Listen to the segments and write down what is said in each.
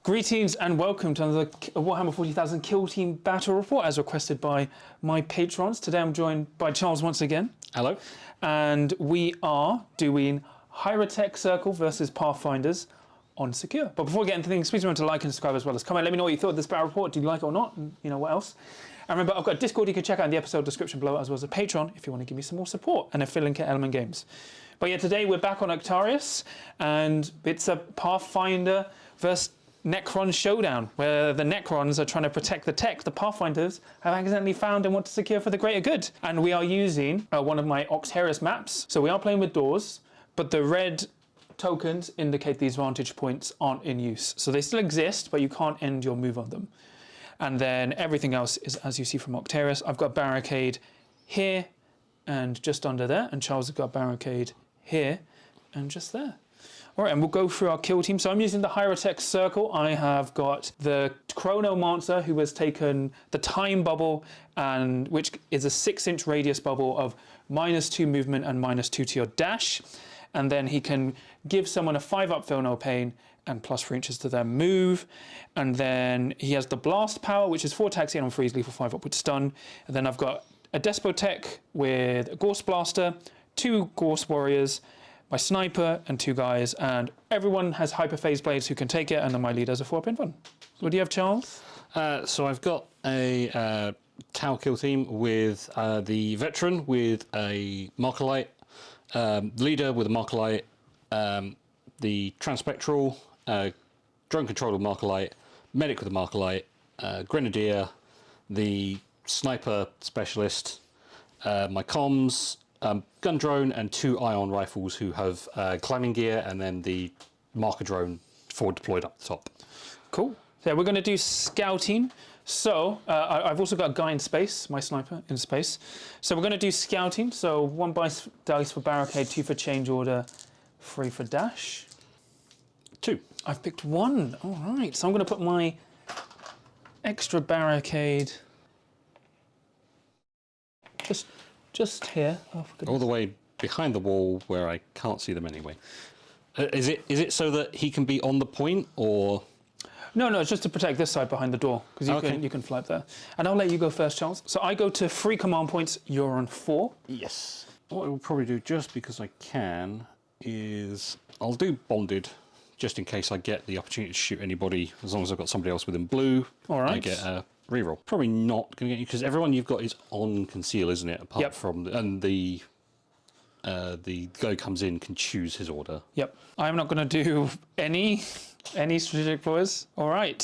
Greetings and welcome to another Warhammer 40,000 Kill Team Battle Report as requested by my patrons. Today I'm joined by Charles once again. Hello. And we are doing Hierotek Circle versus Pathfinders on Secure. But before we get into things, please remember to like and subscribe as well as comment. Let me know what you thought of this battle report. Do you like it or not? And you know what else? And remember, I've got a Discord you can check out in the episode description below, as well as a Patreon if you want to give me some more support and a fill-in at Element Games. But yeah, today we're back on Octarius, and it's a Pathfinder versus Necron showdown, where the Necrons are trying to protect the tech the Pathfinders have accidentally found and want to secure for the greater good. And we are using one of my Octarius maps. So we are playing with doors, but the red tokens indicate these vantage points aren't in use. So they still exist, but you can't end your move on them. And then everything else is as you see from Octarius. I've got a barricade here and just under there, and Charles has got a barricade here and just there. All right, and we'll go through our kill team. So I'm using the Hierotek Circle. I have got the Chronomancer, who has taken the time bubble, and which is a 6-inch radius bubble of -2 movement and -2 to your dash. And then he can give someone a 5-up feel no pain and +3 inches to their move. And then he has the blast power, which is 4 attacks on freeze, lethal 5-up with stun. And then I've got a Despotech with a Gorse Blaster, 2 Gorse Warriors, my sniper and 2 guys, and everyone has hyperphase blades who can take it, and then my leader has a 4-pin one. What do you have, Charles? So I've got a Tau kill team with the veteran with a Markerlight, leader with a Markerlight, the Transpectral, drone controller with Markerlight, medic with a Markerlight, grenadier, the sniper specialist, my comms, gun drone, and 2 ion rifles who have climbing gear, and then the marker drone forward deployed up the top. Cool. So yeah, we're going to do scouting. So I've also got a guy in space, my sniper in space. So we're going to do scouting. So 1 dice for barricade, 2 for change order, 3 for dash. 2. I've picked 1. All right. So I'm going to put my extra barricade just here. Oh, for goodness. All the way behind the wall where I can't see them anyway. Is it so that he can be on the point, or? No, it's just to protect this side behind the door, because you can fly up there. And I'll let you go first, Charles. So I go to 3 command points. You're on 4. Yes. What I will probably do, just because I can, is I'll do bonded, just in case I get the opportunity to shoot anybody. As long as I've got somebody else within blue, all right, I get a reroll. Probably not going to get you, because everyone you've got is on conceal, isn't it? Apart from the guy comes in can choose his order. Yep. I'm not going to do any strategic ploys. All right.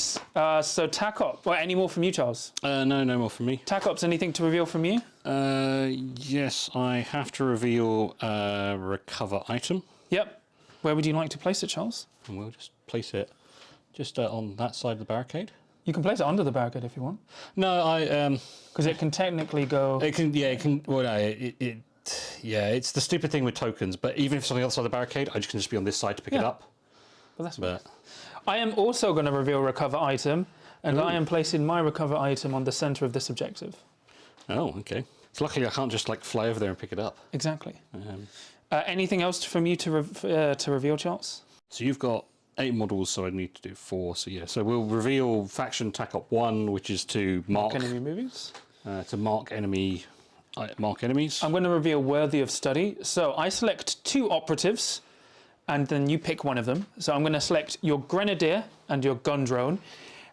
So tac op. Well, any more from you, Charles? No more from me. Tac ops. Anything to reveal from you? Yes, I have to reveal a recover item. Yep. Where would you like to place it, Charles? And we'll just place it just on that side of the barricade. You can place it under the barricade if you want. No, because it can technically go. It can, yeah, it can. Well, no, yeah, it's the stupid thing with tokens. But even if it's on the other side of the barricade, I just can just be on this side to pick it up. Well, that's nice. I am also going to reveal recover item, and I am placing my recover item on the center of this objective. Oh, okay. It's luckily I can't just like fly over there and pick it up. Exactly. Anything else from you to reveal, Charles? So you've got 8 models, so I need to do 4. So yeah, so we'll reveal faction tac op 1, which is to mark enemy movies. To mark enemies. I'm going to reveal worthy of study. So I select 2 operatives, and then you pick one of them. So I'm going to select your grenadier and your gun drone,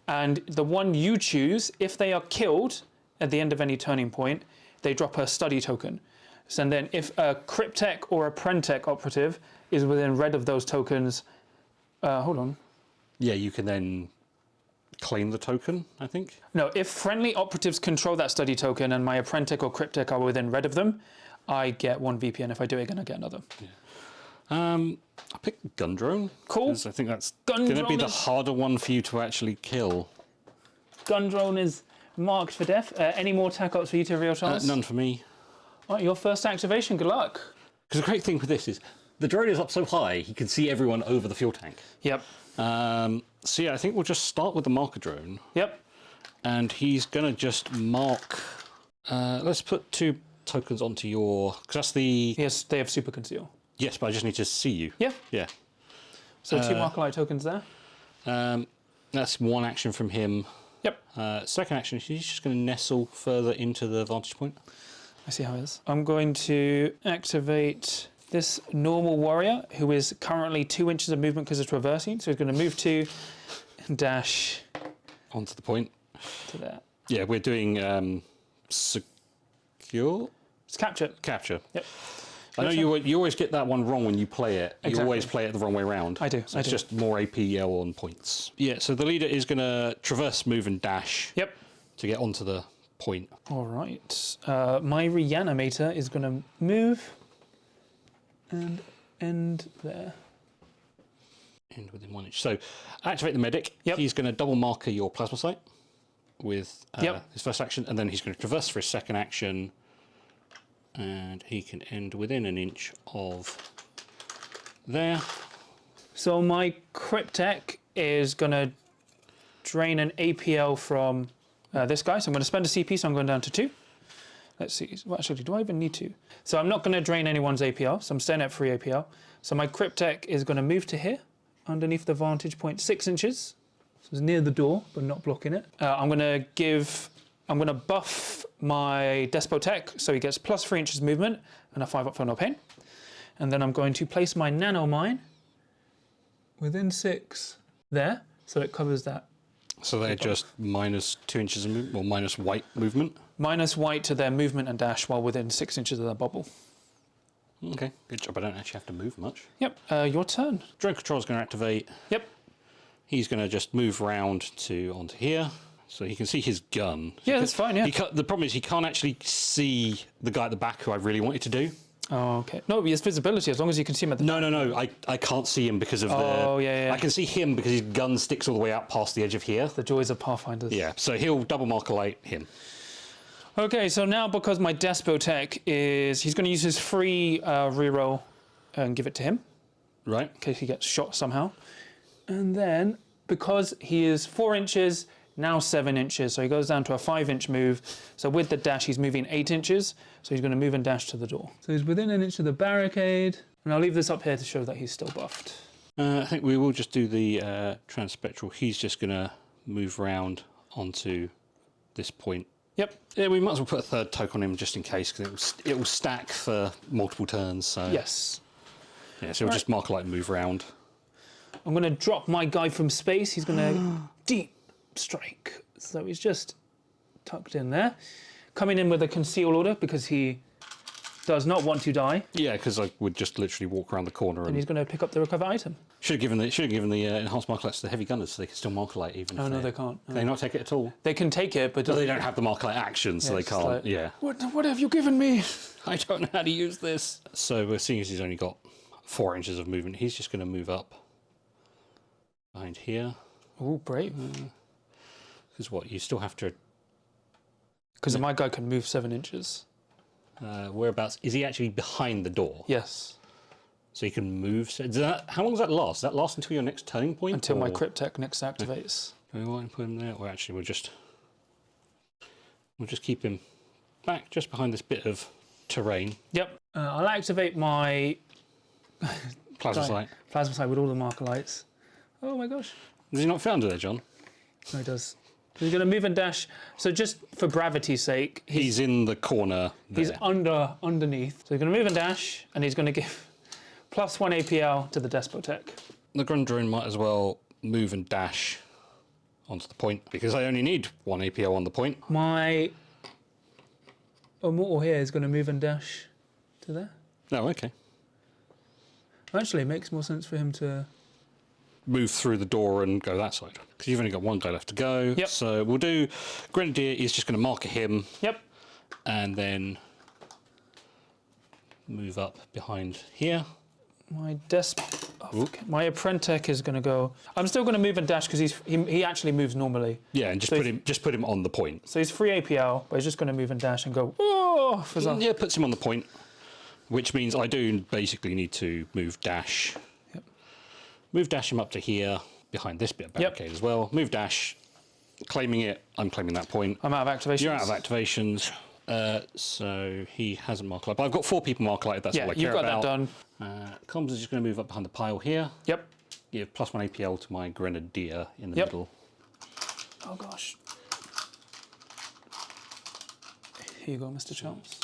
and the one you choose, if they are killed at the end of any turning point, they drop a study token. So and then if a Cryptech or a Prentech operative is within red of those tokens, hold on. Yeah, you can then claim the token, I think. No, if friendly operatives control that study token and my Apprentech or Cryptech are within red of them, I get 1 VP, and if I do it again, I get another. Yeah. I picked gun drone. Cool. I think that's going to be the harder one for you to actually kill. Gun drone is marked for death. Any more tac ops for you to reveal, Charles? None for me. All right, your first activation. Good luck. Because the great thing with this is the drone is up so high, he can see everyone over the fuel tank. Yep. So yeah, I think we'll just start with the marker drone. Yep. And he's going to just mark. Let's put 2 tokens onto your. Because that's the. Yes, they have super conceal. Yes, but I just need to see you. Yeah. Yeah. So 2 Markerlight tokens there. That's one action from him. Yep. Second action, he's just going to nestle further into the vantage point. I see how it is. I'm going to activate this normal warrior who is currently 2 inches of movement because it's reversing. So he's going to move 2 and dash onto the point. To there. Yeah, we're doing secure? It's capture. Capture. Yep. I know you always get that one wrong when you play it. Exactly. You always play it the wrong way around. I do. So it's just more APL on points. Yeah, so the leader is going to traverse, move and dash. Yep. To get onto the point. All right. My reanimator is going to move and end there. End within 1 inch. So activate the medic. Yep. He's going to double marker your plasma site with yep. his first action, and then he's going to traverse for his second action. And he can end within 1 inch of there. So my Cryptek is going to drain an APL from this guy. So I'm going to spend a CP, so I'm going down to 2. Let's see. Well, actually, do I even need to? So I'm not going to drain anyone's APL, so I'm staying at 3 APL. So my Cryptek is going to move to here, underneath the vantage point, 6 inches. So it's near the door, but not blocking it. I'm going to buff my Despotech, so he gets plus 3 inches movement and a 5 up for no pain. And then I'm going to place my nano mine within 6 there, so it covers that. So they're just minus 2 inches of movement, or minus white movement? Minus white to their movement and dash while within 6 inches of their bubble. Okay, good job. I don't actually have to move much. Yep, your turn. Drone control is going to activate. Yep. He's going to just move round onto here. So you can see his gun. Yeah, that's fine, yeah. The problem is he can't actually see the guy at the back who I really wanted to do. Oh, okay. No, it's visibility, as long as you can see him at the back. No. I can't see him because of Oh, yeah. I can see him because his gun sticks all the way out past the edge of here. The joys of Pathfinders. Yeah, so he'll double marker light him. Okay, so now because my Despotech is... He's going to use his free reroll and give it to him. Right. In case he gets shot somehow. And then, because he is 4 inches... Now 7 inches, so he goes down to a 5-inch move. So with the dash, he's moving 8 inches. So he's going to move and dash to the door. So he's within 1 inch of the barricade. And I'll leave this up here to show that he's still buffed. I think we will just do the transspectral. He's just going to move around onto this point. Yep. Yeah, we might as well put a third token on him just in case, because it will stack for multiple turns. So yes. Yeah, so we'll just marker light and move around. I'm going to drop my guy from space. He's going to deep strike. So he's just tucked in there. Coming in with a conceal order because he does not want to die. Yeah, because I would just literally walk around the corner. And he's going to pick up the recover item. Should have given the enhanced marker lights to the heavy gunners so they can still marker light even. Oh, no, they can't. Can they not take it at all? They can take it, but they don't have the marker light action, so they can't. Like, yeah. What have you given me? I don't know how to use this. So we're seeing as he's only got 4 inches of movement, he's just going to move up behind here. Oh, brave. Because what, you still have to... Because my guy can move 7 inches. Whereabouts? Is he actually behind the door? Yes. So he can move... how long does that last? Does that last until your next turning point? Until my Cryptek next activates. Do we want to put him there? Or actually, we'll just keep him back just behind this bit of terrain. Yep. I'll activate my... Plasma sight. Plasma sight with all the marker lights. Oh my gosh. Does he not fit under there, John? No, he does. He's going to move and dash. So just for gravity's sake... He's in the corner there. He's underneath. So he's going to move and dash, and he's going to give +1 APL to the Despotech. The grunt drone might as well move and dash onto the point, because I only need 1 APL on the point. My Immortal here is going to move and dash to there. Oh, okay. Actually, it makes more sense for him to... move through the door and go that side. Because you've only got one guy left to go. Yep. So we'll do... Grenadier is just going to marker him. Yep. And then move up behind here. My my Apprentech is going to go... I'm still going to move and dash because he actually moves normally. Yeah, and just put him on the point. So he's 3 APL, but he's just going to move and dash and go... Oh, yeah, puts him on the point, which means I do basically need to move dash. Yep. Move dash him up to here, behind this bit of barricade as well. Move dash, claiming it. I'm claiming that point. I'm out of activations. You're out of activations. So he hasn't marked light. But I've got 4 people marked light. That's all I care about. Yeah, you've got that done. Comms is just going to move up behind the pile here. Yep. Give +1 APL to my Grenadier in the middle. Oh gosh. Here you go, Mr. Chomps.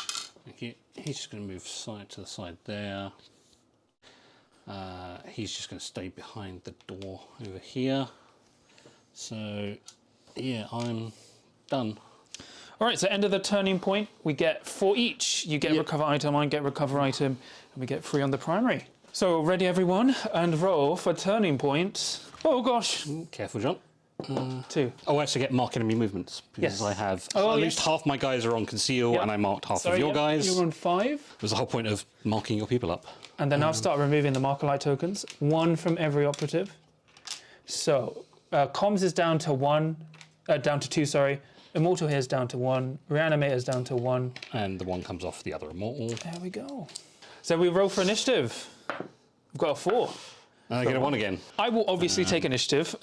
Thank you. He's just going to move side to the side there. He's just going to stay behind the door over here. So, yeah, I'm done. All right, so end of the turning point, we get 4 each. You get recover item, I get recover item, and we get 3 on the primary. So ready everyone, and roll for turning point. Oh gosh. Careful, John. 2. Oh, I actually get mark enemy movements because I have at least half my guys are on conceal, and I marked half of your guys. You're on 5. It was the whole point of marking your people up. And then I'll start removing the marker light tokens, 1 from every operative. So comms is down to 1, down to 2, sorry. Immortal here is down to 1. Reanimator is down to 1. And the 1 comes off the other immortal. There we go. So we roll for initiative. We've got a 4. I get a 1 again. I will obviously take initiative.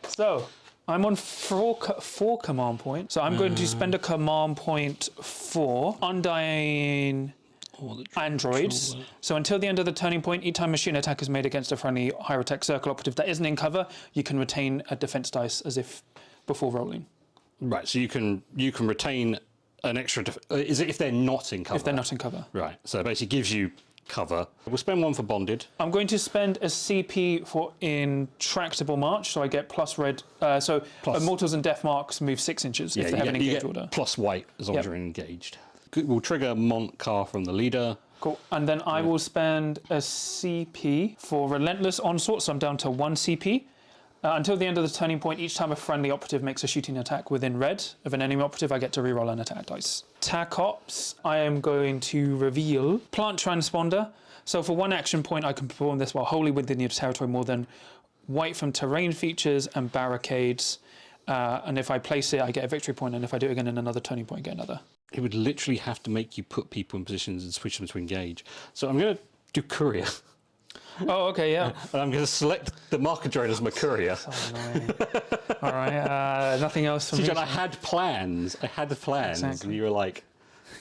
So I'm on 4 command points. So I'm going to spend a command point for Undying Androids. So until the end of the turning point, each time machine attack is made against a friendly Hierotek Circle operative that isn't in cover, you can retain a defense dice as if before rolling. Right, so you can retain an extra... is it if they're not in cover? If they're not in cover. Right, so it basically gives you cover. We'll spend 1 for bonded. I'm going to spend a CP for Intractable March, so I get plus red. So Immortals and Death Marks move 6 inches if they have an engage order. Plus white as long as you're engaged. We'll trigger Montcar from the leader. Cool. And then I will spend a CP for Relentless Onslaught, so I'm down to 1 CP. Until the end of the turning point, each time a friendly operative makes a shooting attack within red of an enemy operative, I get to reroll an attack dice. Tac Ops, I am going to reveal Plant Transponder. So for 1 action point, I can perform this while wholly within your territory more than white from terrain features and barricades. And if I place it, I get a victory point, and if I do it again in another turning point, I get another. It would literally have to make you put people in positions and switch them to engage. So I'm going to do courier. Oh, okay, yeah. And I'm going to select the marker drone as my courier. So annoying. All right, nothing else from me. John, I had plans. Exactly. And you were like,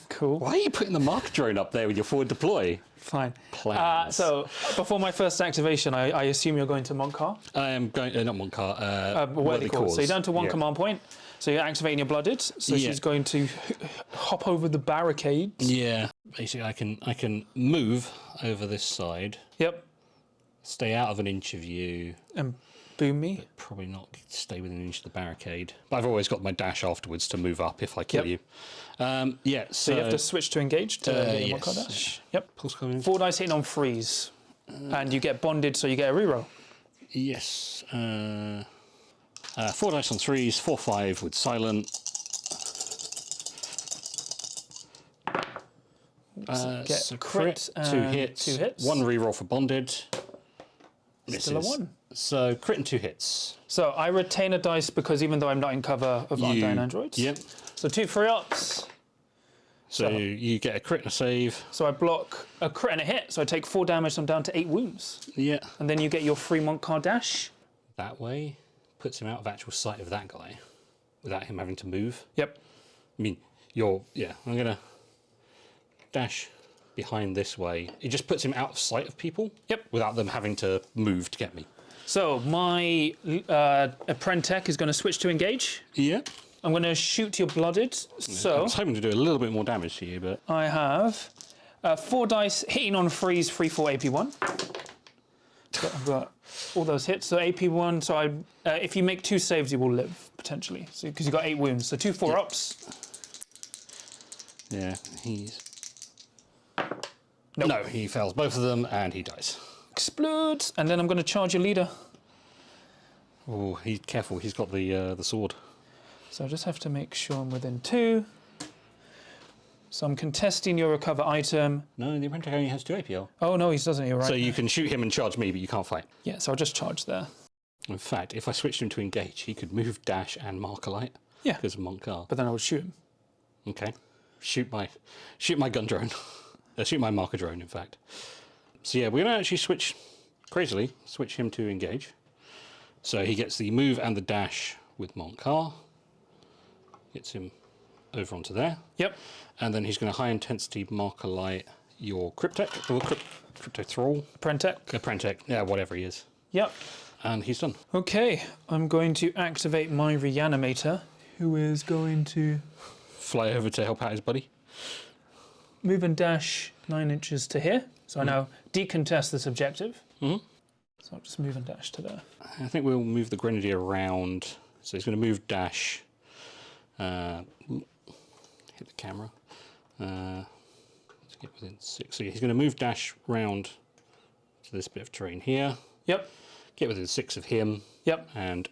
cool. Why are you putting the marker drone up there with your forward deploy? Fine. Plans. So before my first activation, I assume you're going to Montcar? I am going, not Montcar, Worthy Cause. So you're down to 1 command point. So you're activating your Blooded. So she's going to hop over the barricades. Yeah. Basically, I can move over this side. Yep. Stay out of an inch of you. And boom me. But probably not stay within an inch of the barricade. But I've always got my dash afterwards to move up if I kill you. Yeah. So you have to switch to engage to get your Montcar dash. Yep. 4 dice hitting on freeze. And you get bonded, so you get a reroll. Yes. 4 dice on 3s, 4/5 with silent. Get So crit, 2 hits, 2 hits. 1 reroll for bonded. Still a Misses. 1. So crit and 2 hits. So I retain a dice because even though I'm not in cover of Undying Androids. Yep. So 2 free ups. So you get a crit and a save. So I block a crit and a hit. So I take 4 damage. So I'm down to 8 wounds. Yeah. And then you get your free Montcar dash. That way puts him out of actual sight of that guy without him having to move. Yep. I mean, I'm going to dash behind this way. It just puts him out of sight of people. Yep. Without them having to move to get me. So my Apprentech is going to switch to engage. Yeah. I'm going to shoot your Blooded. I So was hoping to do a little bit more damage to you, but... I have 4 dice hitting on freeze, 3/4 AP1. So I've got all those hits. So AP1, so if you make 2 saves, you will live, potentially. So because you've got 8 wounds. So 2 4-ups. Yeah, he's... Nope. No, he fails both of them, and he dies. Explodes. And then I'm going to charge your leader. Oh, careful, he's got the sword. So I just have to make sure I'm within 2. So I'm contesting your recover item. No, the Apprentice only has 2 APL. Oh, no, he doesn't. You're right. So you can shoot him and charge me, but you can't fight. Yeah, so I'll just charge there. In fact, if I switched him to engage, he could move, dash, and mark a light. Yeah. Because of Montcar. But then I would shoot him. Okay. Shoot my gun drone. Shoot my marker drone, in fact. So yeah, we're going to actually crazily switch him to engage. So he gets the move and the dash with Montcar. Gets him over onto there. Yep. And then he's going to high intensity marker light your Cryptek, or Crypto Thrall. Apprentech. Apprentech, yeah, whatever he is. Yep. and he's done. Okay, I'm going to activate my reanimator, who is going to Fly over to help out his buddy. move and dash 9 inches to here. So I now decontest this objective. So I'll just move and dash to there. I think we'll move the Grenadier around. So he's going to move dash. Hit the camera. To get within 6. So he's going to move dash round to this bit of terrain here. Yep. Get within 6 of him. Yep. And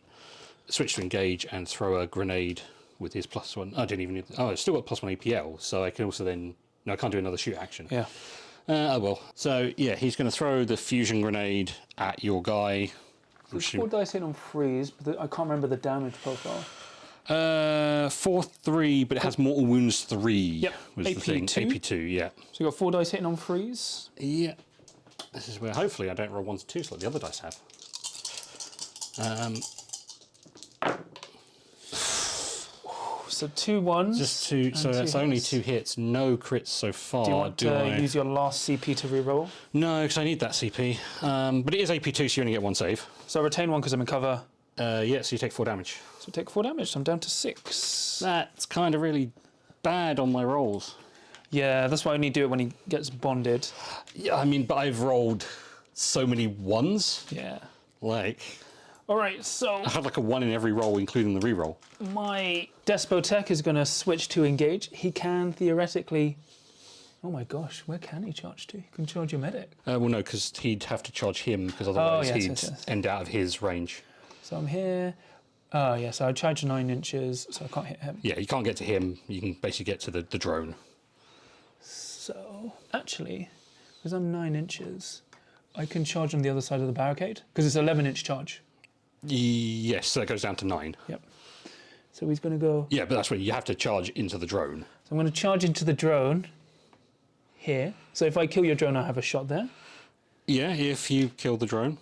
switch to engage and throw a grenade with his +1. I didn't even need. Oh, it's still got +1 APL, so I can also then. No, I can't do another shoot action. Yeah. Oh well. So yeah, he's going to throw the fusion grenade at your guy. There's 4 dice hit on freeze, but I can't remember the damage profile. 4/3, but it has mortal wounds 3. Yep. Was the thing. AP2? AP2, yeah. So you've got 4 dice hitting on freeze. Yeah. This is where hopefully I don't roll 1s to 2s like the other dice have. So 2 1s. Just 2. So that's only 2 hits. No crits so far. Do you want to use your last CP to reroll? No, because I need that CP. But it is AP2, so you only get 1 save. So I retain 1 because I'm in cover. Yeah, so you take 4 damage. So take 4 damage. So I'm down to 6. That's kind of really bad on my rolls. Yeah, that's why I only do it when he gets bonded. Yeah, I mean, but I've rolled so many 1s. Yeah. Like, All right, so I had like a 1 in every roll, including the reroll. my Despotech is going to switch to engage. He can theoretically... Oh my gosh, where can he charge to? He can charge your medic. Well, no, because he'd have to charge him, because otherwise yes, he'd end out of his range. So I'm here. Oh, yeah, so I charge 9 inches, so I can't hit him. Yeah, you can't get to him. You can basically get to the drone. So, actually, because I'm 9 inches, I can charge on the other side of the barricade, because it's an 11-inch charge. Yes, so that goes down to 9. Yep. So he's going to go... Yeah, but that's where you have to charge into the drone. So I'm going to charge into the drone here. So if I kill your drone, I have a shot there. Yeah, if you kill the drone.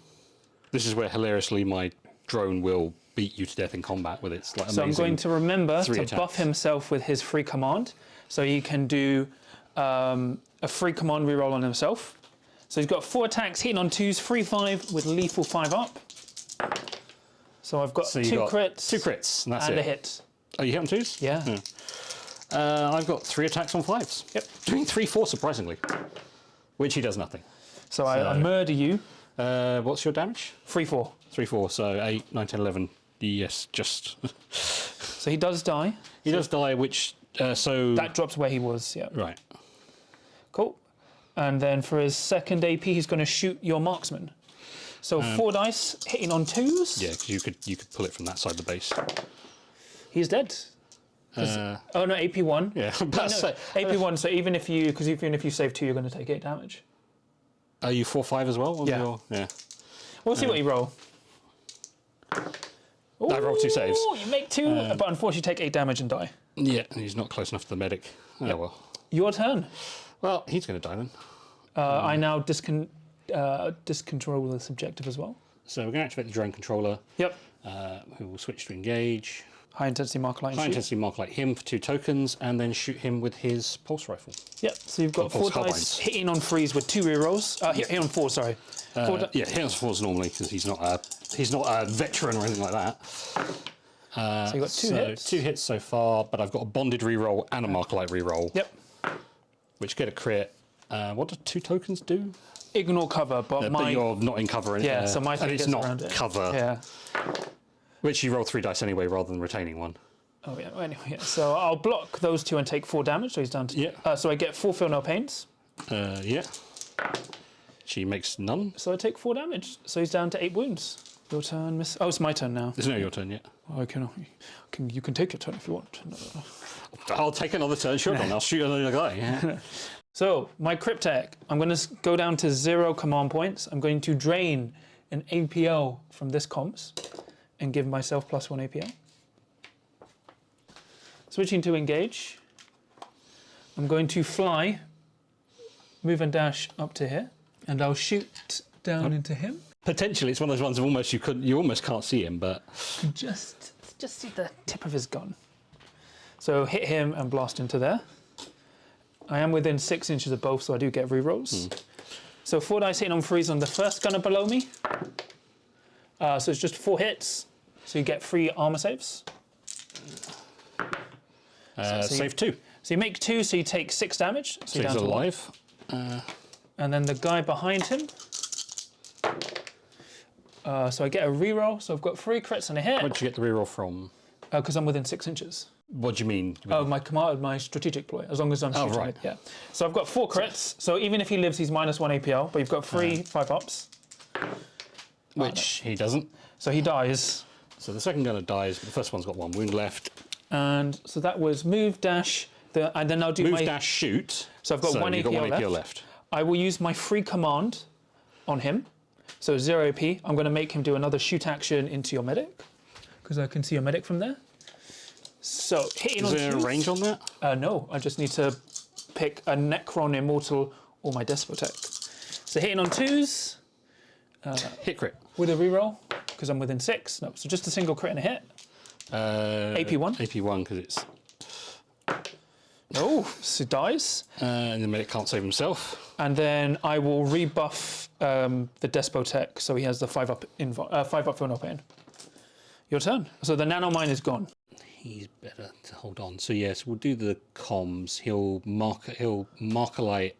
This is where, hilariously, my drone will beat you to death in combat with its like, amazing... So I'm going to remember to 3 attacks. buff himself with his free command. So he can do a free command reroll on himself. So he's got 4 attacks hitting on 2s, 3/5 with lethal 5 up. So I've got 2 crits. 2 crits, and that's and it. a hit. Oh, you hit on 2s? Yeah. I've got 3 attacks on 5s. Yep. Doing 3/4, surprisingly. Which he does nothing. So I murder you. What's your damage? 3/4. 3/4, so 8, 9, 10, 11. Yes, just... So he does die. He does die, which... so... That drops where he was, yeah. Right. Cool. And then for his second AP, he's going to shoot your marksman. So 4 dice hitting on 2s. Yeah, because you could pull it from that side of the base. He's dead. Oh no, AP1. Yeah, No, AP1. So even if you save 2, you're going to take 8 damage. Are you 4/5 as well? Yeah. Yeah. We'll see what you roll. I rolled 2 saves. You make 2, but unfortunately take 8 damage and die. Yeah, and he's not close enough to the medic. Oh well. Your turn. Well, he's going to die then. I now discontrol this objective as well. So we're going to activate the drone controller. Yep. Who will switch to engage. High intensity mark light. High intensity mark like him for 2 tokens, and then shoot him with his pulse rifle. Yep. So you've got 4 dice carbines. hitting on 3s with 2 rerolls. Hit on 4. Sorry. Yeah, hit on 4s normally because he's not a veteran or anything like that. So you've got 2 hits. 2 hits so far, but I've got a bonded reroll and a Markalite reroll. Yep. Which get a crit. What do 2 tokens do? Ignore cover, but But you're not in cover. Yeah, so my thing and it's gets not around it. cover. Yeah. Which you roll 3 dice anyway, rather than retaining 1. Oh yeah. Anyway, yeah. So I'll block those 2 and take 4 damage. So he's down to. Yeah. So I get 4 feel no pains. Yeah. She makes none. So I take 4 damage. So he's down to 8 wounds. Your turn, miss. Oh, it's my turn now. It's not your turn yet. You can take your turn if you want. I'll take another turn, sure. I'll shoot another guy. Yeah. So my Cryptek, I'm going to go down to 0 command points. I'm going to drain an APL from this comms and give myself +1 APL. Switching to engage. I'm going to fly, move and dash up to here, and I'll shoot down into him. Potentially, it's one of those ones of you almost can't see him, but Just see the tip of his gun. So hit him and blast into there. I am within 6 inches of both, so I do get rerolls. So 4 dice hitting on 3s on the first gunner below me. So it's just 4 hits. So you get 3 armor saves. Save 2. So you make 2, so you take 6 damage. So you're he's down to 1. alive. And then the guy behind him. So I get a reroll. So I've got 3 crits and a hit. Where'd you get the reroll from? Because I'm within 6 inches. What do you mean? Oh, my strategic ploy, as long as I'm shooting right. it, yeah. So I've got 4 crits, so even if he lives, he's -1 APL, but you've got 3 5-ups. Which he doesn't. So he dies. So the second gunner dies, but the first one's got 1 wound left. And so that was move, dash, and then I'll do Move, my... dash, shoot. So I've got 1 you've got APL 1 APL left. I will use my free command on him. So 0 AP. I'm going to make him do another shoot action into your medic, because I can see your medic from there. So hitting on Is there a range on that? No, I just need to pick a Necron, Immortal, or my Despotech. So hitting on 2s. Hit crit. With a reroll, because I'm within 6. No, so just a single crit and a hit. AP1. AP1, because it's... Oh, so dies. And the medic can't save himself. And then I will rebuff the Despotech, so he has the 5-up for no pain. Your turn. So the nanomine is gone. He's better to hold on. So yes, we'll do the comms. He'll Markerlight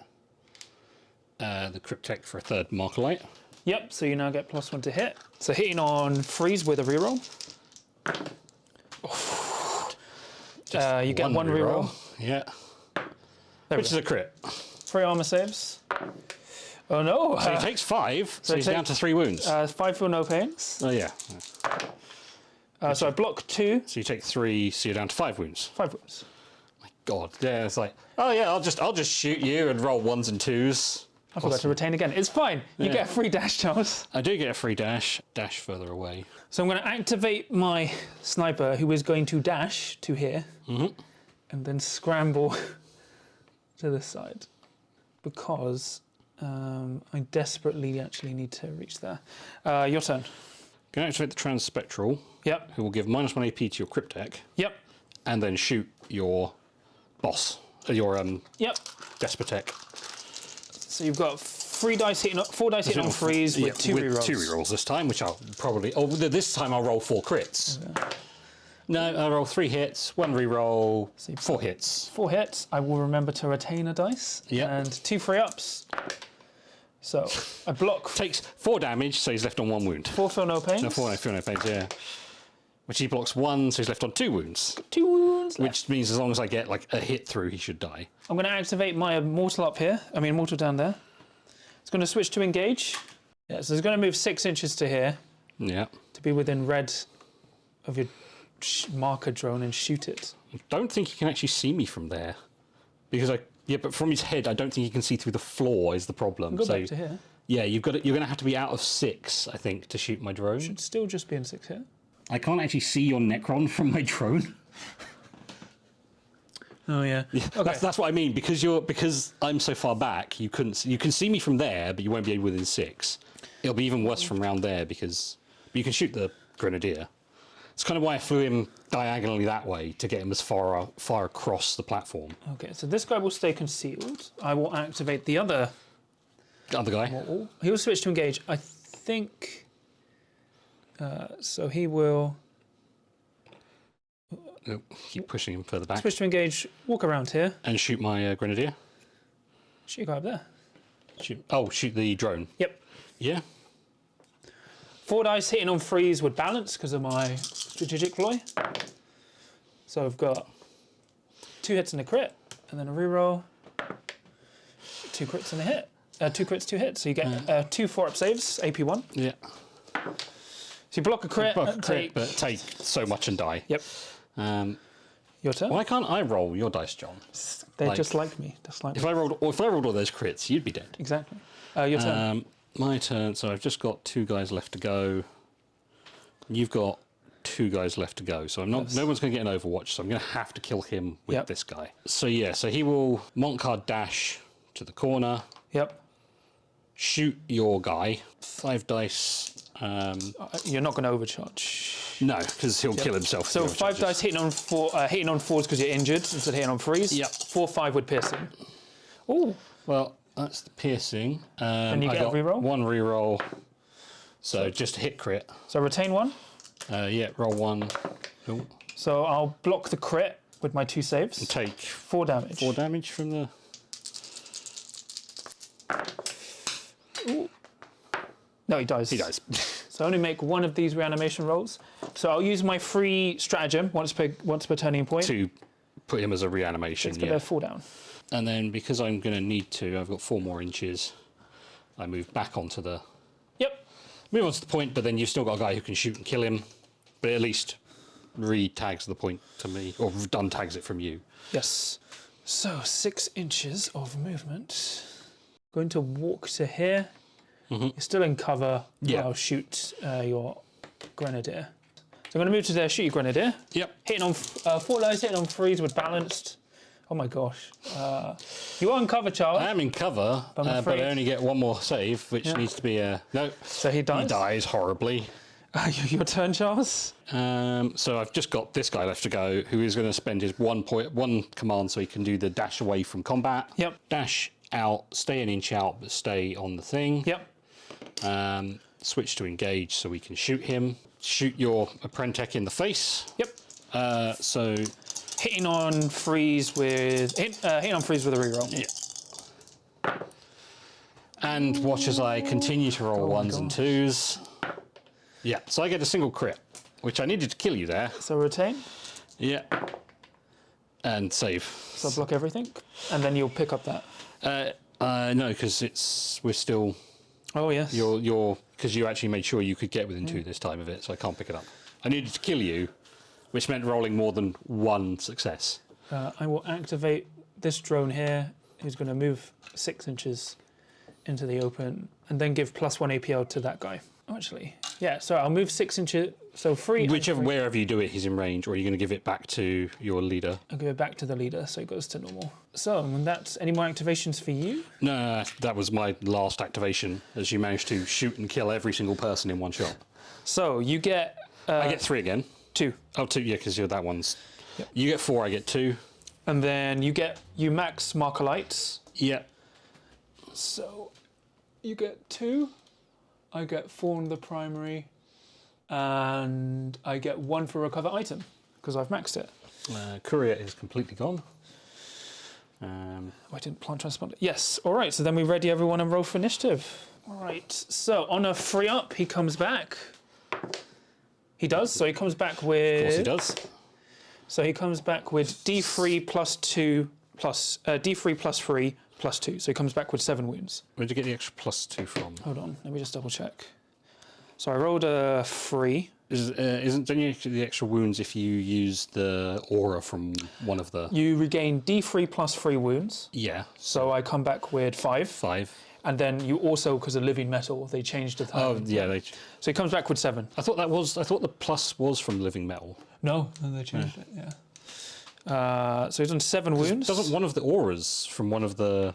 the Cryptek for a 3rd Markerlight. Yep, so you now get +1 to hit. So hitting on freeze with a reroll. You get 1 reroll. Yeah. There Which is a crit. 3 armor saves. Oh no! So he takes 5, so he's down to 3 wounds. 5 for no pains. Oh yeah. So I block 2. So you take 3, so you're down to 5 wounds. 5 wounds. My God, yeah, it's like, oh yeah, I'll just shoot you and roll 1s and 2s. I forgot to retain again. It's fine. You get a free dash, Charles. I do get a free dash further away. So I'm going to activate my sniper, who is going to dash to here, and then scramble to this side, because I desperately actually need to reach there. Your turn. Can activate the Transspectral. Yep. Who will give -1 AP to your Cryptek. Yep. And then shoot your boss, your Yep. Despotech. So you've got 4 dice hitting on freeze with 2 rerolls. 2 rerolls this time, which I'll probably. Oh, this time I'll roll 4 crits. Okay. No, I'll roll 3 hits, 1 reroll, 4 hits. 4 hits. I will remember to retain a dice. Yep. And 2 free ups. So I block. Takes 4 damage, so he's left on 1 wound. 4 feel no pains. No, 4 feel no pains, yeah. Which he blocks 1, so he's left on 2 wounds. 2 wounds left. Which means as long as I get like a hit through, he should die. I'm going to activate my Immortal up here. I mean, Immortal down there. It's going to switch to engage. Yeah, so it's going to move 6 inches to here. Yeah. To be within red of your marker drone and shoot it. I don't think he can actually see me from there. Because but from his head, I don't think he can see through the floor is the problem. Go back to here. Yeah, you're going to have to be out of 6, I think, to shoot my drone. Should still just be in 6 here. I can't actually see your Necron from my drone. Oh yeah. Okay. That's what I mean. Because I'm so far back, you can see me from there, but you won't be within 6. It'll be even worse from around there because you can shoot the Grenadier. It's kind of why I flew him diagonally that way to get him as far across the platform. Okay, so this guy will stay concealed. I will activate the other guy. Model. He will switch to engage. I think. So he will. Keep pushing him further back. Switch to engage. Walk around here. And shoot my Grenadier. Shoot a guy up there. Shoot the drone. Yep. Yeah. 4 dice hitting on freeze would balance because of my strategic ploy. So I've got 2 hits and a crit, and then a reroll. 2 crits and a hit. 2 crits, 2 hits. So you get 2 4-up saves, AP1. Yeah. So you block a crit, but take so much and die. Yep. Your turn. Why can't I roll your dice, John? They're just like me. Just like if I rolled all those crits, you'd be dead. Exactly. Your turn. My turn. So I've just got 2 guys left to go. You've got 2 guys left to go. So I'm not. Yes. No one's going to get an Overwatch. So I'm going to have to kill him with this guy. So yeah. So he will Montcard dash to the corner. Yep. Shoot your guy. 5 dice. You're not going to overcharge. No, because he'll kill himself. So 5 dice hitting on 4s because you're injured instead of hitting on freeze. Yep. 4 5 with piercing. Oh. Well, that's the piercing. And you get a reroll. 1 reroll. So just a hit crit. So retain 1. Yeah, roll 1. Ooh. So I'll block the crit with my 2 saves. And take 4 damage. 4 damage from the... Ooh. No, he dies. He dies. So I only make 1 of these reanimation rolls. So I'll use my free stratagem once per turning point. To put him as a reanimation, But they're 4 down. And then because I'm going to need to, I've got 4 more inches. I move back onto the... Yep. Move on to the point, but then you've still got a guy who can shoot and kill him. But at least re-tags the point to me, or untags it from you. Yes. So 6 inches of movement. Going to walk to here. You're still in cover. Yeah. I'll shoot your grenadier. So I'm going to move to there, shoot your grenadier. Yep. Hitting on 4 lows, hitting on 3s with balanced. Oh my gosh. You are in cover, Charlie. I am in cover, but I only get 1 more save, which needs to be a... No. So he dies? He dies horribly. Your turn, Charles. So I've just got this guy left to go, who is going to spend his 1 command so he can do the dash away from combat. Yep. Dash out, stay an inch out, but stay on the thing. Yep. Switch to engage so we can shoot him. Shoot your Apprentice in the face. Yep. So hitting on 3s with hitting on 3s with a reroll. Yeah. And watch as I continue to roll 1s and 2s. Yeah. So I get a single crit, which I needed to kill you there. So retain. Yeah. And save. So block everything, and then you'll pick up that. No, because we're still. Oh yes. Because you actually made sure you could get within 2 this time of it, so I can't pick it up. I needed to kill you, which meant rolling more than 1 success. I will activate this drone here, who's going to move 6 inches into the open, and then give +1 APL to that guy. Oh, actually, yeah. So I'll move 6 inches. So 3. Wherever you do it, he's in range, or are you going to give it back to your leader? I'll give it back to the leader, so it goes to normal. So, and that's any more activations for you? No, that was my last activation, as you managed to shoot and kill every single person in 1 shot. So you get. I get 3 again. 2. Oh, 2, yeah, because you're that one's. Yep. You get 4, I get 2. And then you max marker lights. Yeah. So you get 2. I get 4 on the primary, and I get 1 for recover item because I've maxed it. Courier is completely gone. I didn't plant transponder. Yes. All right. So then we ready everyone and roll for initiative. All right. So on a free up, he comes back. He does. So he comes back with. Of course he does. So he comes back with D3 plus 2 plus D3 plus 3 plus 2. So he comes back with 7 wounds. Where'd you get the extra +2 from? Hold on. Let me just double check. So I rolled a 3. Don't you get the extra wounds if you use the aura from one of the... You regain D3 plus 3 wounds. Yeah. So I come back with 5. 5. And then you also, because of living metal, they changed the time. Oh, yeah. So he comes back with 7. I thought the plus was from living metal. No, they changed it, yeah. So he's done 7 wounds. Doesn't one of the auras from one of the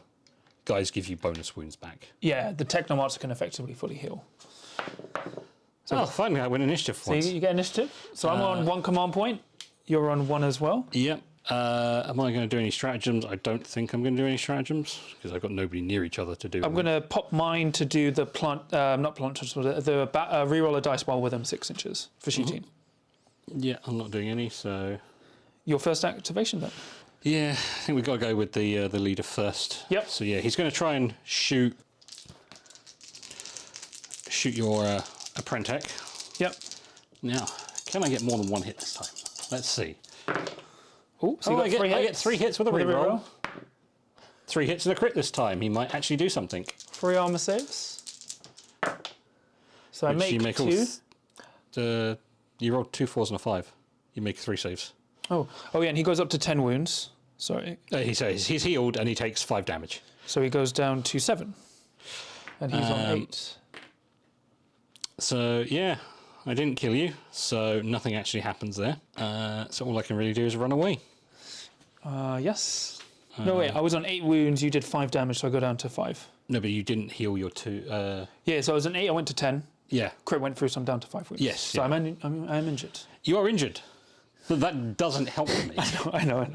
guys give you bonus wounds back? Yeah, the Technomarts can effectively fully heal. So finally I win initiative So once. you get initiative. So I'm on 1 command point. You're on 1 as well. Yep. Am I going to do any stratagems? I don't think I'm going to do any stratagems because I've got nobody near each other to do. I'm going to pop mine to do the not plant, the reroll a dice while within 6 inches for shooting. Yeah, I'm not doing any, so... Your first activation then? Yeah, I think we've got to go with the leader first. Yep. So yeah, he's going to try and shoot your Apprentice. Yep. Now, can I get more than 1 hit this time? Let's see. Ooh, so I get 3 hits with a reroll. 3 hits and a crit this time. He might actually do something. 3 armor saves. So I make you make 2. You rolled 2 4s and a 5. You make 3 saves. Oh yeah, and he goes up to 10 wounds. Sorry. He says he's healed and he takes 5 damage. So he goes down to 7. And he's on 8. So yeah, I didn't kill you, so nothing actually happens there. So all I can really do is run away. Yes. No, wait, I was on 8 wounds, you did 5 damage, so I go down to 5. No, but you didn't heal your 2. Yeah, so I was on 8, I went to 10. Yeah. Crit went through, so I'm down to 5 wounds. Yes. So yeah. I'm injured. You are injured. But that doesn't help me. I know.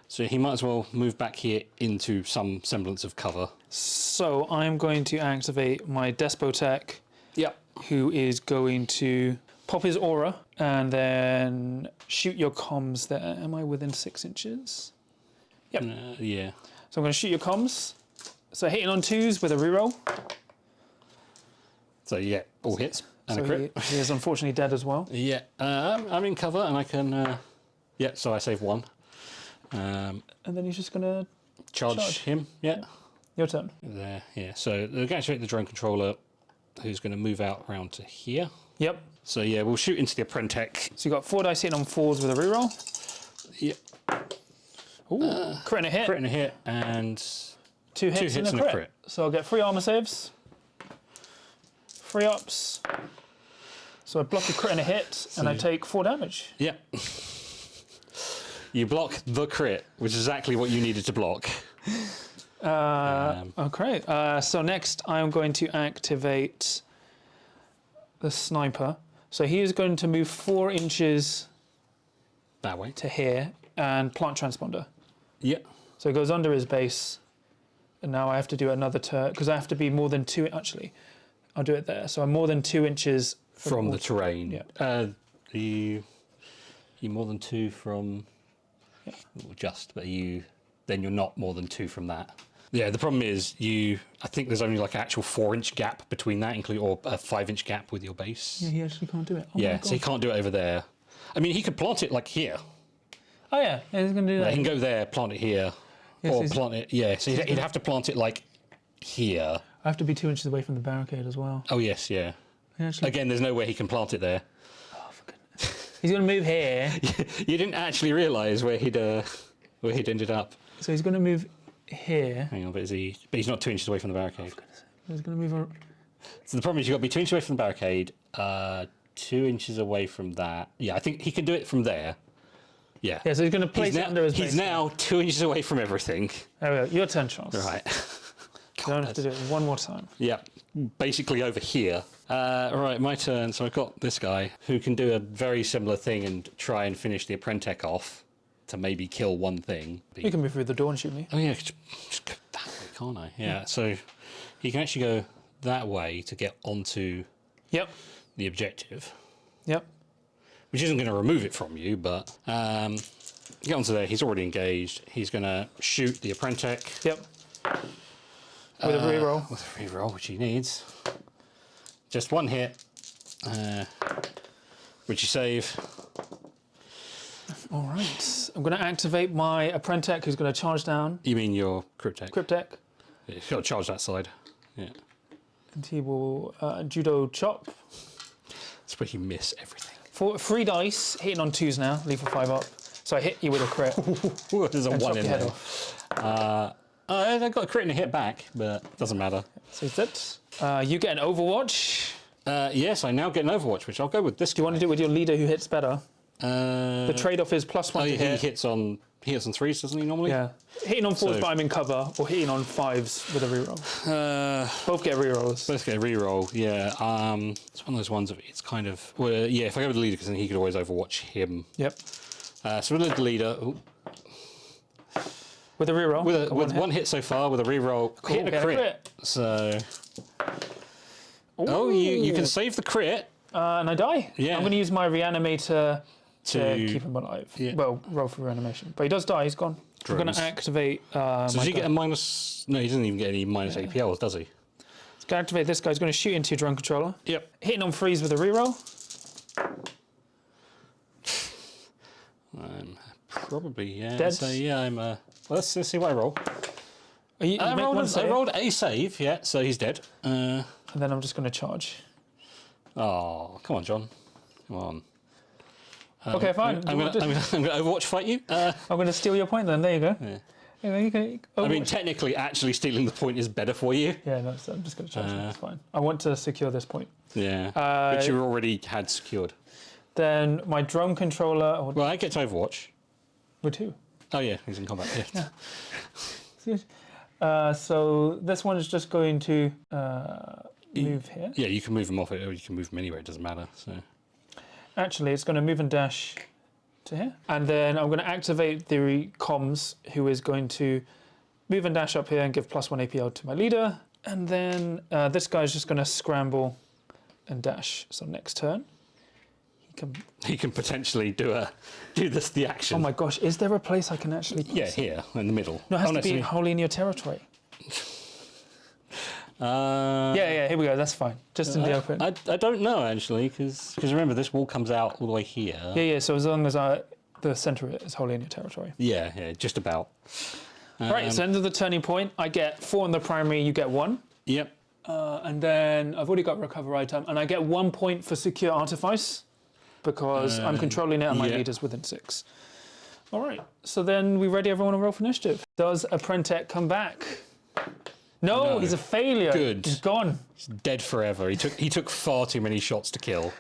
So he might as well move back here into some semblance of cover. So I'm going to activate my Despotech. Yep. who is going to pop his aura and then shoot your comms there. Am I within 6 inches? Yep. Yeah. So I'm going to shoot your comms. So hitting on 2s with a reroll. So you get all hits and a So crit. he is unfortunately dead as well. Yeah. I'm in cover and I can. Yeah. So I save 1. And then he's just going to Charge him. Yeah. your turn. There. Yeah. So we're going to activate the drone controller, who's going to move out around to here. Yep. So yeah, we'll shoot into the Apprentech. So you got 4 dice hitting on 4s with a reroll. Yep. Ooh, crit and a hit. Crit and a hit, and 2 hits, and a crit. So I'll get 3 armor saves. 3 ups. So I block a crit and a hit, and I take 4 damage. Yep. You block the crit, which is exactly what you needed to block. Okay. So next I'm going to activate the sniper. So he is going to move 4 inches That way. to here and plant transponder. Yep. So it goes under his base. And now I have to do another turn, because I have to be more than 2, actually. I'll do it there. So I'm more than 2 inches From the terrain. Yeah. You more than 2 from. Yeah. Well, then you're not more than 2 from that. Yeah, the problem is I think there's only like an actual 4-inch gap between that, or a 5-inch gap with your base. Yeah, he actually can't do it. Oh Yeah, so he can't do it over there. I mean, he could plant it like here. Oh yeah, he's going to do that. He can go there, plant it here, Yes, or he's- plant it. Yeah, so he'd have to plant it like here. I have to be 2 inches away from the barricade as well. Oh yes, yeah. He actually, Again, there's no way he can plant it there. oh, for goodness. He's going to move here. You didn't actually realise where he'd ended up. So he's going to move here. Hang on, but he's not 2 inches away from the barricade. He's going to move. So the problem is you've got to be 2 inches away from the barricade, 2 inches away from that. Yeah, I think he can do it from there. Yeah. Yeah, so he's going to place it under his base. He's now 2 inches away from everything. There we go. Your turn, Charles. Right. You don't have to do it one more time. Yeah, basically over here. Right, my turn. So I've got this guy who can do a very similar thing and try and finish the Apprentech off to maybe kill one thing. You can move through the door and shoot me. Oh yeah, just go that way, can't I? Yeah, so he can actually go that way to get onto Yep. the objective, Yep. which isn't going to remove it from you, but get onto there. He's already engaged. He's going to shoot the Apprentech. Yep. With a reroll. With a reroll, which he needs. Just 1 hit, which you save. All right. I'm going to activate my Apprentech, who's going to charge down. You mean your Cryptech? Cryptech. Yeah, you've got to charge that side. Yeah. And he will judo chop. That's where you miss everything. 3 dice, hitting on 2s now, lethal 5 up. So I hit you with a crit. Ooh, there's a and 1 chop in your head there. off. I got a crit and a hit back, but it doesn't matter. So that's it. You get an Overwatch. Yes, I now get an Overwatch, which I'll go with this. Do you want to do it with your leader who hits better? The The trade-off is +1 to he hit. hits on 3s, doesn't he normally? Yeah. Hitting on 4s, So- but I'm in cover, or hitting on 5s with a reroll. Both get rerolls. Let's get a reroll. Yeah. It's one of those ones. It's kind of yeah. If I go with the leader, because then he could always Overwatch him. Yep. So with the leader, With a reroll. with got one hit so far, with a reroll, hitting get a a crit. crit. So you can save the crit. And I die. Yeah. I'm going to use my reanimator to To- keep him alive. Yeah. Well, roll for reanimation. But he does die, he's gone. I'm going Drones. to activate So my does he guy. get a minus? No, he doesn't even get any minus APLs, does he? He's going to activate this guy. He's going to shoot into your drone controller. Yep. Hitting on 3s with a reroll. Probably, yeah. Dead. So yeah, I'm. Well, let's see what I roll. You I make rolled, one I save, rolled a save, yeah. So he's dead. and then I'm just going to charge. Oh, come on, John. Come on. Okay, fine. I'm going to Overwatch fight you. I'm going to steal your point then. There you go. Yeah. Yeah, you can, I mean, technically, actually stealing the point is better for you. yeah, no, so I'm just going to charge. That's fine. I want to secure this point. Yeah, which you already had secured. Then my drone controller. Well, I get to Overwatch. With 2. Oh yeah, he's in combat. Yeah. So this one is just going to move here. Yeah, you can move him off it, or you can move him anywhere. It doesn't matter. So. Actually, it's going to move and dash to here. And then I'm going to activate the comms, who is going to move and dash up here and give +1 APL to my leader. And then this guy's just going to scramble and dash. So next turn, He can potentially do the action. Oh my gosh, is there a place I can actually place Yeah, it? here in the middle. No, it has to be wholly in your territory. Yeah, here we go. That's fine. Just in the open. I don't know actually, because remember this wall comes out all the way here. Yeah. So as long as the center of it is wholly in your territory. Yeah, just about. Right. So end of the turning point. I get 4 on the primary. You get 1. Yep. And then I've already got recover item, and I get 1 point for secure artifice because I'm controlling it and my leader's within 6. All right. So then we ready everyone to roll for initiative. Does Apprentec come back? No, he's a failure. Good. He's gone. He's dead forever. He took far too many shots to kill.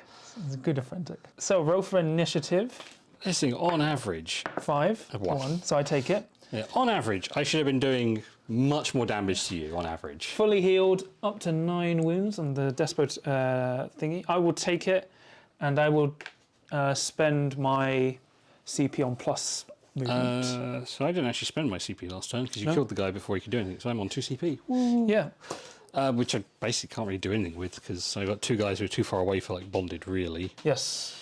He's a good Apprentec. So roll for initiative. This thing, on average, 5. A 1. 1. So I take it. yeah, on average, I should have been doing much more damage to you on average. Fully healed, up to 9 wounds on the Despot thingy. I will take it, and I will spend my CP on plus movement. So I didn't actually spend my CP last turn because you killed the guy before he could do anything. So I'm on 2 CP. Yeah. Which I basically can't really do anything with because I got 2 guys who are too far away for like bonded really. Yes.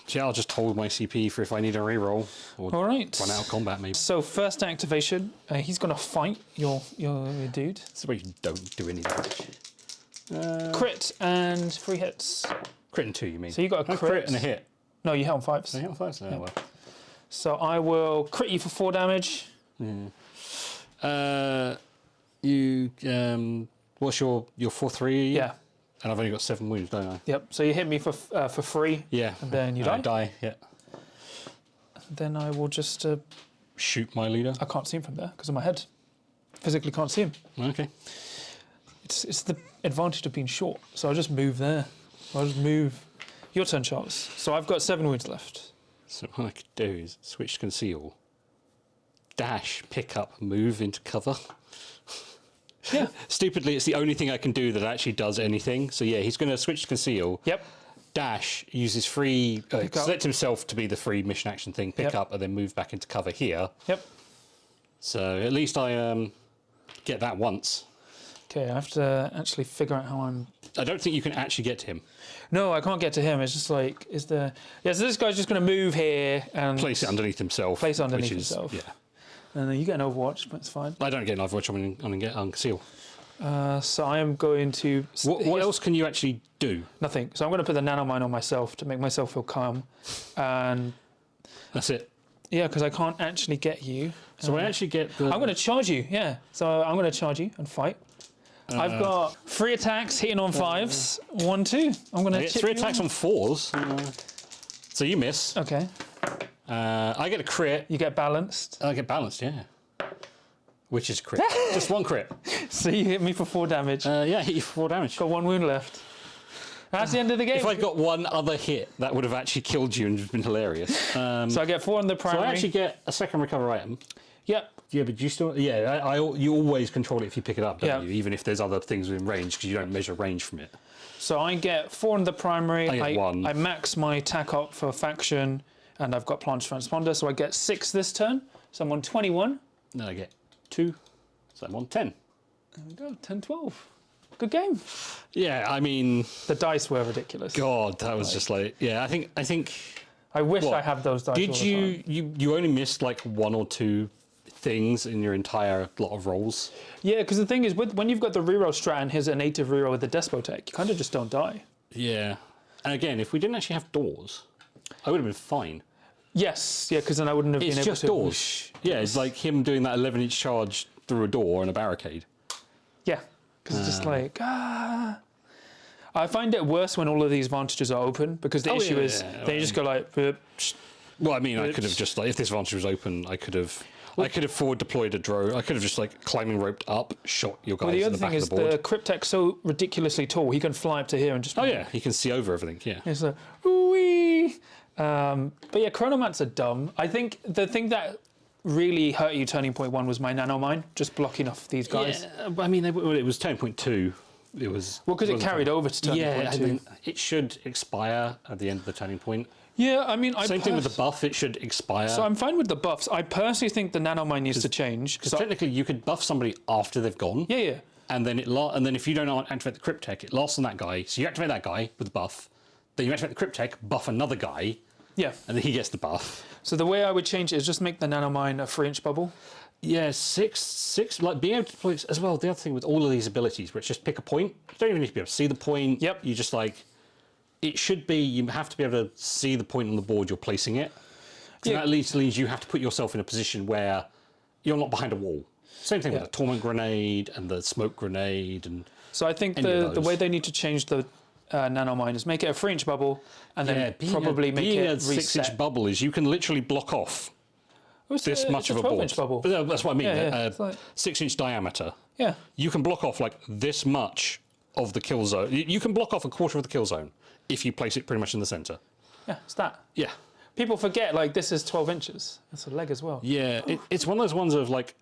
So yeah, I'll just hold my CP for if I need a reroll or All right. run out of combat maybe. So first activation, he's going to fight your dude. That's where you don't do any damage. Crit and 3 hits. Crit and 2, you mean? So you got a No, crit. and a hit. No, you hit on 5s. So you hit on 5s? Oh, well. So I will crit you for 4 damage. What's your 4/3? Yeah. And I've only got 7 wounds, don't I? Yep. So you hit me for 3. Yeah. And then you I die. die, yeah. Then I will just. Shoot my leader. I can't see him from there because of my head. Physically can't see him. Okay. It's the advantage of being short. So I'll just move there. I'll just move. Your turn, Charles. So I've got 7 wounds left. So what I could do is switch to conceal, dash, pick up, move into cover. Yeah. Stupidly, it's the only thing I can do that actually does anything. So yeah, he's going to switch to conceal. Yep. Dash, uses free, select himself to be the free mission action thing, pick up, and then move back into cover here. Yep. So at least I get that once. Okay, I have to actually figure out how I'm. I don't think you can actually get to him. No, I can't get to him. It's just like, is there. Yeah, so this guy's just going to move here and. Place it underneath himself. Place it underneath which is, himself. Yeah. And then you get an Overwatch, but it's fine. I don't get an Overwatch, I'm going to get Conceal. So I am going to. What else can you actually do? Nothing. So I'm going to put the nanomine on myself to make myself feel calm. And. That's it. Yeah, because I can't actually get you. So I actually get the. I'm going to charge you, yeah. So I'm going to charge you and fight. I've got 3 attacks hitting on 5s. 1, 2. I'm going to. I get 3 attacks on 4s. So you miss. Okay. I get a crit. You get balanced. I get balanced, yeah. Which is crit. Just 1 crit. So you hit me for 4 damage. Yeah, I hit you for 4 damage. Got 1 wound left. That's the end of the game. If I'd got 1 other hit, that would have actually killed you and just been hilarious. So I get 4 on the So primary. I actually get a second recover item. Yep. Yeah, but you still... Yeah, you always control it if you pick it up, don't Yeah. you? Even if there's other things within range, because you don't measure range from it. So I get 4 on the primary. I get 1. I max my tack up for faction, and I've got Planche Transponder, so I get 6 this turn. So I'm on 21. Then I get 2, so I'm on 10. There we go, 10, 12. Good game. Yeah, I mean... The dice were ridiculous. God, that was just like... Yeah, I think... I wish What? I had those dice all Did the time. you only missed like 1 or 2 things in your entire lot of rolls? Yeah, because the thing is, when you've got the reroll strat and his native reroll with the Despotech, you kind of just don't die. Yeah. And again, if we didn't actually have doors, I would have been fine. Yes, yeah, because then I wouldn't have been able to... It's just doors. Yeah, it's like him doing that 11-inch charge through a door and a barricade. Yeah, because it's just like, I find it worse when all of these vantages are open, because the issue is, then you just go like... Well, I mean, I could have just, like, if this vantage was open, I could have forward deployed a drone. I could have just, like, climbing roped up, shot your guys the in other the back thing of is the board. the Cryptek's so ridiculously tall, he can fly up to here and just... Oh, yeah, he can see over everything, yeah. It's like, ooh-wee. But yeah, Chronomants are dumb. I think the thing that really hurt you turning point 1 was my nanomine, just blocking off these guys. Yeah, but I mean, it was 10.2. It was... Well, because it carried over to turning Yeah, point I 2. mean, it should expire at the end of the turning point. Yeah, I mean... Same thing with the buff, it should expire. So I'm fine with the buffs. I personally think the nanomine needs to change. Because technically you could buff somebody after they've gone. Yeah. and then and then if you don't activate the Cryptek, it lasts on that guy. So you activate that guy with the buff, then you activate the Cryptek, buff another guy, Yeah. and then he gets the buff. So the way I would change it is just make the nanomine a 3-inch bubble. Yeah, six. Like being able to play as well. The other thing with all of these abilities, where it's just pick a point. You don't even need to be able to see the point. Yep. You just like. It should be. You have to be able to see the point on the board you're placing it. Yeah. That leads you have to put yourself in a position where you're not behind a wall. Same thing with the torment grenade and the smoke grenade and. So I think the way they need to change the nanomine is make it a 3-inch bubble, and then probably make it a reset. 6-inch bubble is you can literally block off this much of a board. 12-inch bubble. That's what I mean. Like, 6-inch diameter. Yeah. You can block off like this much of the kill zone. You can block off a quarter of the kill zone if you place it pretty much in the center. Yeah, it's that. Yeah. People forget like this is 12 inches. It's a leg as well. Yeah, it's one of those ones of like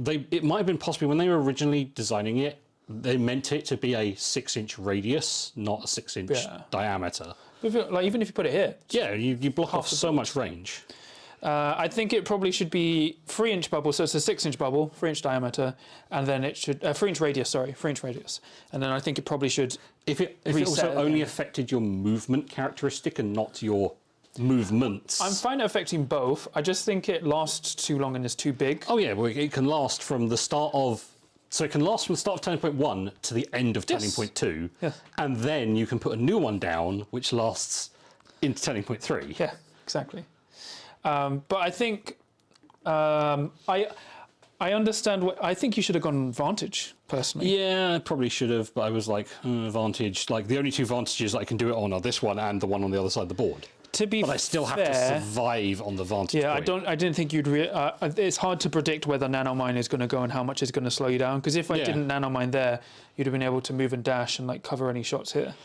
it might have been possibly when they were originally designing it, they meant it to be a 6-inch radius, not a 6-inch diameter. But even if you put it here, yeah, you block off so much range. I think it probably should be 3-inch bubble, so it's a 6-inch bubble, 3-inch diameter, and then it should 3-inch radius. Sorry, 3-inch radius, and then I think it probably should. If it also only affected your movement characteristic and not your movements. I'm fine at affecting both. I just think it lasts too long and is too big. Oh yeah, well, it can last from the start of. So it can last from the start of turning point 1 to the end of turning point 2, and then you can put a new one down which lasts into turning point 3. Yeah, exactly. But I think I understand. I think you should have gone Vantage personally. Yeah, I probably should have, but I was like Vantage. Like the only two Vantages I can do it on are this one and the one on the other side of the board. But I still have to survive on the Vantage. Yeah, point. I didn't think you'd. It's hard to predict whether nanomine is going to go and how much is going to slow you down. Because if I didn't nanomine there, you'd have been able to move and dash and like cover any shots here.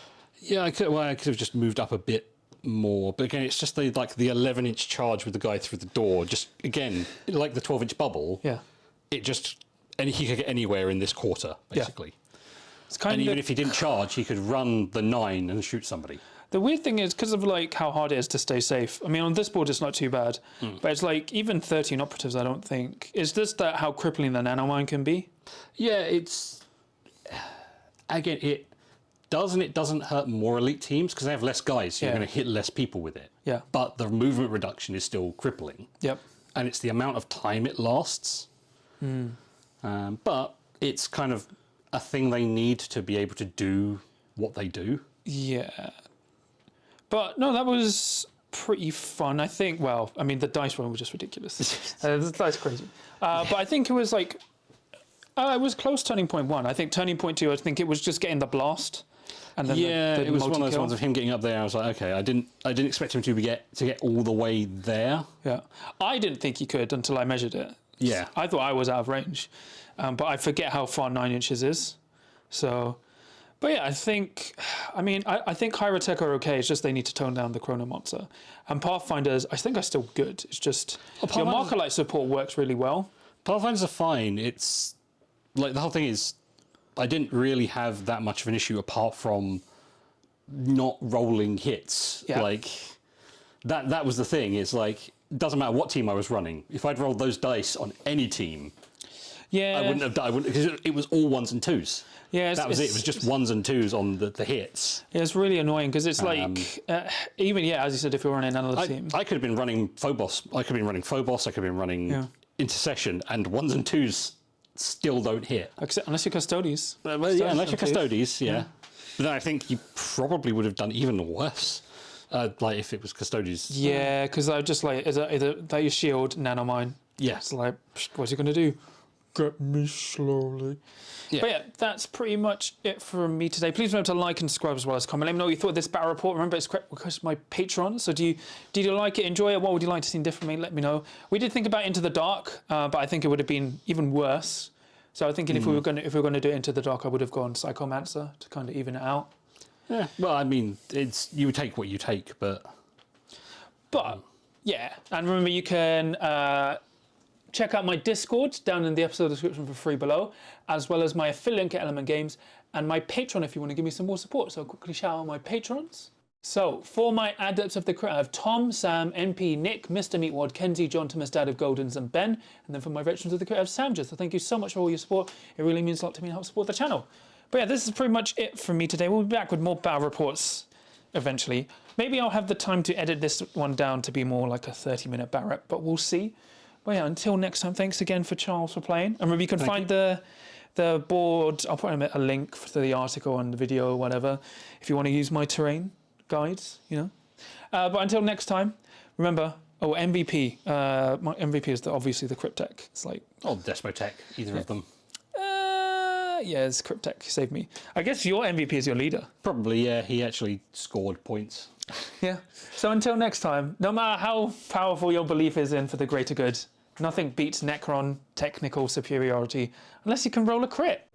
Yeah, I could have just moved up a bit more, but again, it's just the 11-inch charge with the guy through the door. Just again, like the 12-inch bubble. Yeah. It just he could get anywhere in this quarter basically. Yeah. It's kind even if he didn't charge, he could run the 9 and shoot somebody. The weird thing is, because of like how hard it is to stay safe. I mean, on this board it's not too bad, but it's like even 13 operatives. I don't think it's just that how crippling the nanomine can be. Yeah, it's again it doesn't hurt more elite teams because they have less guys, so you're going to hit less people with it. Yeah. But the movement reduction is still crippling. Yep. And it's the amount of time it lasts. But it's kind of a thing they need to be able to do what they do. Yeah. But no, that was pretty fun. I think, well, I mean, the dice one was just ridiculous. That's crazy. But I think it was like, it was close turning point 1. I think turning point 2, I think it was just getting the blast. And then the it was one of those ones of him getting up there. I was like, okay, I didn't expect him to get all the way there. Yeah. I didn't think he could until I measured it. Yeah. I thought I was out of range. But I forget how far 9 inches is. So... But yeah, I think Hierotek are okay. It's just they need to tone down the Chronomancer. And Pathfinders, I think are still good. It's just your Markerlight support works really well. Pathfinders are fine. It's like the whole thing is, I didn't really have that much of an issue apart from not rolling hits. Yeah. Like that was the thing. It's like it doesn't matter what team I was running. If I'd rolled those dice on any team, I wouldn't have done. Because it was all 1s and 2s. Yeah, that was it. It was just 1s and 2s on the hits. Yeah, it's really annoying because it's like even as you said, if you're running another team, I could have been running Phobos. I could have been running Phobos. I could have been running Intercession, and 1s and 2s still don't hit. Unless you're Custodes. Unless you're Custodes, yeah. But then I think you probably would have done even worse. Like if it was Custodes. Yeah, because I just like is that your shield nanomine. Yeah. It's like what's he gonna do? Get me slowly. Yeah. But yeah, that's pretty much it from me today. Please remember to like and subscribe as well as comment. Let me know what you thought of this battle report. Remember, it's because my Patreon. So did you like it, enjoy it? What would you like to see differently? Let me know. We did think about Into the Dark, but I think it would have been even worse. So I was thinking if we were going to do Into the Dark, I would have gone Psychomancer to kind of even it out. Yeah. Well, I mean, you would take what you take, but yeah. And remember, you can. Check out my Discord down in the episode description for free below, as well as my affiliate link at Element Games and my Patreon if you want to give me some more support. So quickly shout out my patrons. So, for my Adepts of the Crit, I have Tom, Sam, NP, Nick, Mr. Meatwad, Kenzie, John, Thomas, Dad of Goldens, and Ben. And then for my Veterans of the Crit, I have Samja. So thank you so much for all your support. It really means a lot to me and helps support the channel. But yeah, this is pretty much it from me today. We'll be back with more battle reports eventually. Maybe I'll have the time to edit this one down to be more like a 30-minute battle rep, but we'll see. But yeah, until next time, thanks again for Charles for playing. And remember, you can find the board. I'll put a link to the article and the video or whatever if you want to use my terrain guides, you know. But until next time, remember, MVP. My MVP is obviously the Cryptek. It's like... Oh, Despotech, either of them. Yeah, it's Cryptek. Save me. I guess your MVP is your leader. Probably, yeah. He actually scored points. Yeah. So until next time, no matter how powerful your belief is in for the greater good, nothing beats Necron technical superiority unless you can roll a crit.